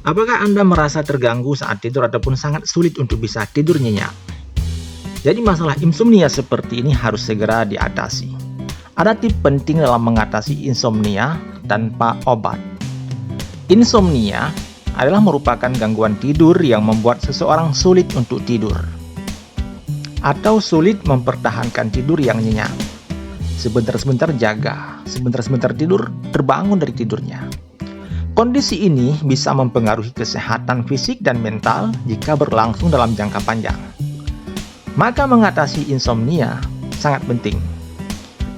Apakah Anda merasa terganggu saat tidur ataupun sangat sulit untuk bisa tidur nyenyak? Jadi masalah insomnia seperti ini harus segera diatasi. Ada tips penting dalam mengatasi insomnia tanpa obat. Insomnia adalah merupakan gangguan tidur yang membuat seseorang sulit untuk tidur atau sulit mempertahankan tidur yang nyenyak. Sebentar-sebentar jaga, sebentar-sebentar tidur, terbangun dari tidurnya. Kondisi ini bisa mempengaruhi kesehatan fisik dan mental jika berlangsung dalam jangka panjang. Maka mengatasi insomnia sangat penting.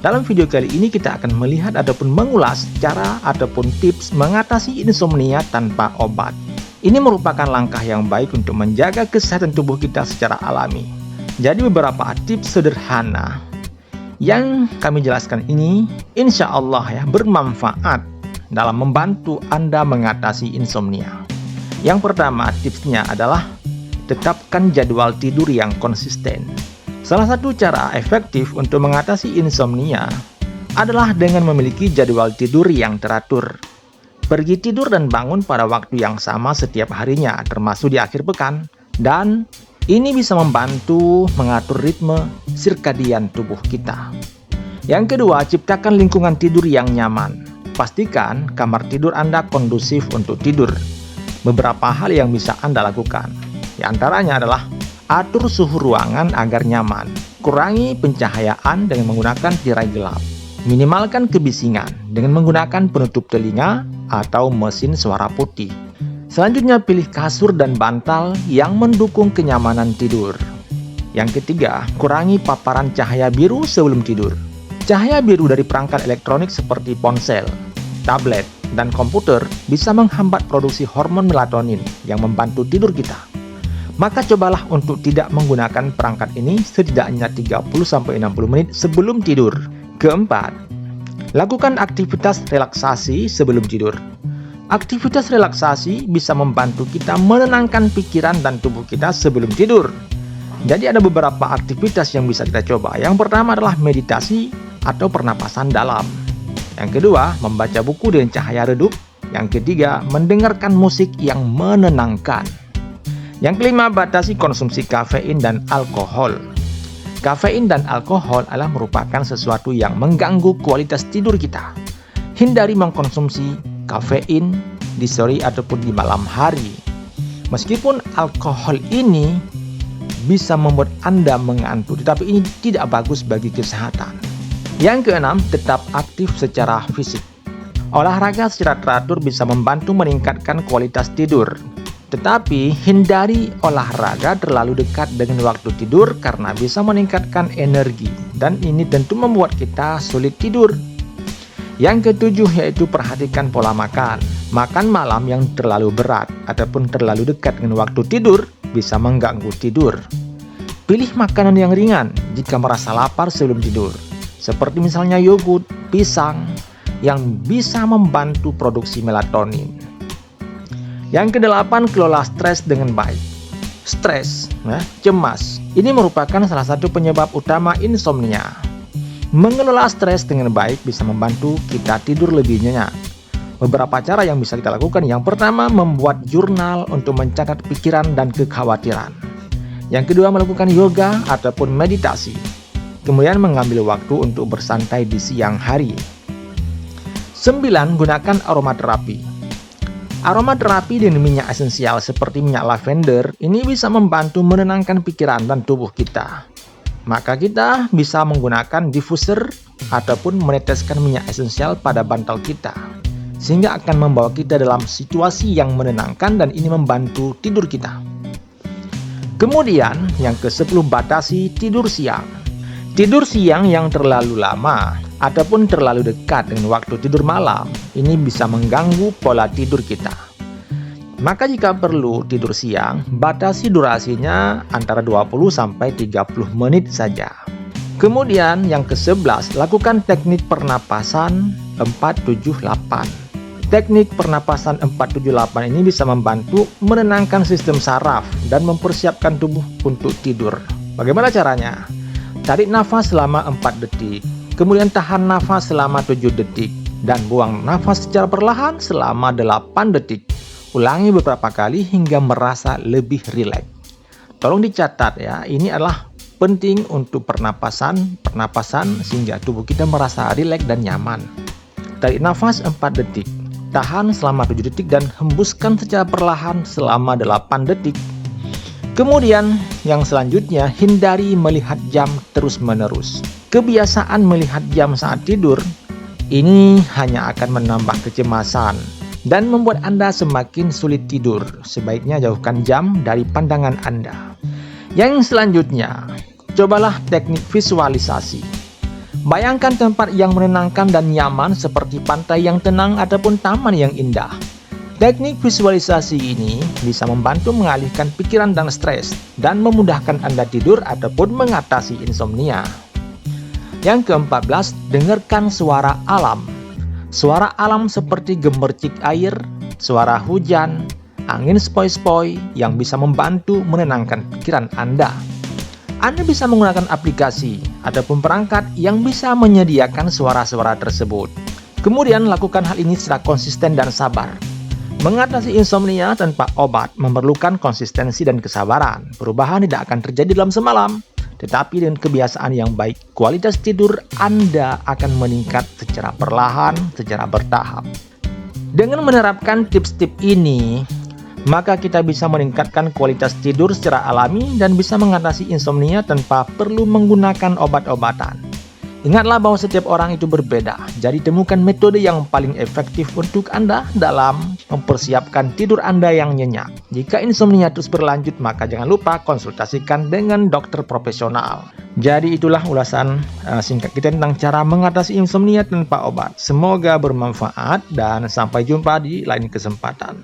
Dalam video kali ini kita akan melihat ataupun mengulas cara ataupun tips mengatasi insomnia tanpa obat. Ini merupakan langkah yang baik untuk menjaga kesehatan tubuh kita secara alami. Jadi beberapa tips sederhana yang kami jelaskan ini insya Allah ya bermanfaat dalam membantu Anda mengatasi insomnia. Yang pertama tipsnya adalah tetapkan jadwal tidur yang konsisten. Salah satu cara efektif untuk mengatasi insomnia adalah dengan memiliki jadwal tidur yang teratur. Pergi tidur dan bangun pada waktu yang sama setiap harinya, termasuk di akhir pekan, dan ini bisa membantu mengatur ritme sirkadian tubuh kita. Yang kedua, ciptakan lingkungan tidur yang nyaman. Pastikan kamar tidur Anda kondusif untuk tidur. Beberapa hal yang bisa Anda lakukan. Di antaranya adalah atur suhu ruangan agar nyaman. Kurangi pencahayaan dengan menggunakan tirai gelap. Minimalkan kebisingan dengan menggunakan penutup telinga atau mesin suara putih. Selanjutnya, pilih kasur dan bantal yang mendukung kenyamanan tidur. Yang ketiga, kurangi paparan cahaya biru sebelum tidur. Cahaya biru dari perangkat elektronik seperti ponsel, tablet, dan komputer bisa menghambat produksi hormon melatonin yang membantu tidur kita. Maka cobalah untuk tidak menggunakan perangkat ini setidaknya 30-60 menit sebelum tidur. Keempat, lakukan aktivitas relaksasi sebelum tidur. Aktivitas relaksasi bisa membantu kita menenangkan pikiran dan tubuh kita sebelum tidur. Jadi ada beberapa aktivitas yang bisa kita coba. Yang pertama adalah meditasi atau pernapasan dalam. Yang kedua, membaca buku dengan cahaya redup. Yang ketiga, mendengarkan musik yang menenangkan. Yang kelima, batasi konsumsi kafein dan alkohol. Kafein dan alkohol adalah merupakan sesuatu yang mengganggu kualitas tidur kita. Hindari mengkonsumsi kafein di sore ataupun di malam hari. Meskipun alkohol ini bisa membuat Anda mengantuk, tetapi ini tidak bagus bagi kesehatan. Yang keenam, tetap aktif secara fisik. Olahraga secara teratur bisa membantu meningkatkan kualitas tidur. Tetapi hindari olahraga terlalu dekat dengan waktu tidur karena bisa meningkatkan energi dan ini tentu membuat kita sulit tidur. Yang ketujuh yaitu perhatikan pola makan. Makan malam yang terlalu berat ataupun terlalu dekat dengan waktu tidur bisa mengganggu tidur. Pilih makanan yang ringan jika merasa lapar sebelum tidur. Seperti misalnya yogurt, pisang yang bisa membantu produksi melatonin. Yang kedelapan, kelola stres dengan baik. Stres, cemas, ini merupakan salah satu penyebab utama insomnia. Mengelola stres dengan baik bisa membantu kita tidur lebih nyenyak. Beberapa cara yang bisa kita lakukan. Yang pertama, membuat jurnal untuk mencatat pikiran dan kekhawatiran. Yang kedua, melakukan yoga ataupun meditasi. Kemudian mengambil waktu untuk bersantai di siang hari. 9. Gunakan aromaterapi. Aromaterapi dengan minyak esensial seperti minyak lavender ini bisa membantu menenangkan pikiran dan tubuh kita. Maka kita bisa menggunakan diffuser ataupun meneteskan minyak esensial pada bantal kita. Sehingga akan membawa kita dalam situasi yang menenangkan dan ini membantu tidur kita. Kemudian yang ke-10, batasi tidur siang. Tidur siang yang terlalu lama ataupun terlalu dekat dengan waktu tidur malam ini bisa mengganggu pola tidur kita. Maka jika perlu tidur siang, batasi durasinya antara 20-30 menit saja. Kemudian yang ke-11, lakukan teknik pernapasan 478. Teknik pernapasan 478 ini bisa membantu menenangkan sistem saraf dan mempersiapkan tubuh untuk tidur. Bagaimana caranya? Tarik nafas selama 4 detik, kemudian tahan nafas selama 7 detik, dan buang nafas secara perlahan selama 8 detik. ulangi beberapa kali hingga merasa lebih rileks. Tolong dicatat ya, ini adalah penting untuk pernapasan sehingga tubuh kita merasa rileks dan nyaman. Tarik nafas 4 detik, tahan selama 7 detik dan hembuskan secara perlahan selama 8 detik. Kemudian yang selanjutnya, hindari melihat jam terus-menerus. Kebiasaan melihat jam saat tidur ini hanya akan menambah kecemasan dan membuat Anda semakin sulit tidur. Sebaiknya jauhkan jam dari pandangan Anda. Yang selanjutnya, cobalah teknik visualisasi. Bayangkan tempat yang menenangkan dan nyaman seperti pantai yang tenang ataupun taman yang indah. Teknik visualisasi ini bisa membantu mengalihkan pikiran dan stres dan memudahkan Anda tidur ataupun mengatasi insomnia. Yang ke-14, dengarkan suara alam. Suara alam seperti gemercik air, suara hujan, angin sepoi-sepoi yang bisa membantu menenangkan pikiran Anda. Anda bisa menggunakan aplikasi ataupun perangkat yang bisa menyediakan suara-suara tersebut. Kemudian lakukan hal ini secara konsisten dan sabar. Mengatasi insomnia tanpa obat memerlukan konsistensi dan kesabaran. Perubahan tidak akan terjadi dalam semalam, tetapi dengan kebiasaan yang baik, kualitas tidur Anda akan meningkat secara perlahan, secara bertahap. Dengan menerapkan tips-tips ini, maka kita bisa meningkatkan kualitas tidur secara alami dan bisa mengatasi insomnia tanpa perlu menggunakan obat-obatan. Ingatlah bahwa setiap orang itu berbeda, jadi temukan metode yang paling efektif untuk Anda dalam mempersiapkan tidur Anda yang nyenyak. Jika insomnia terus berlanjut, maka jangan lupa konsultasikan dengan dokter profesional. Jadi itulah ulasan singkat kita tentang cara mengatasi insomnia tanpa obat. Semoga bermanfaat dan sampai jumpa di lain kesempatan.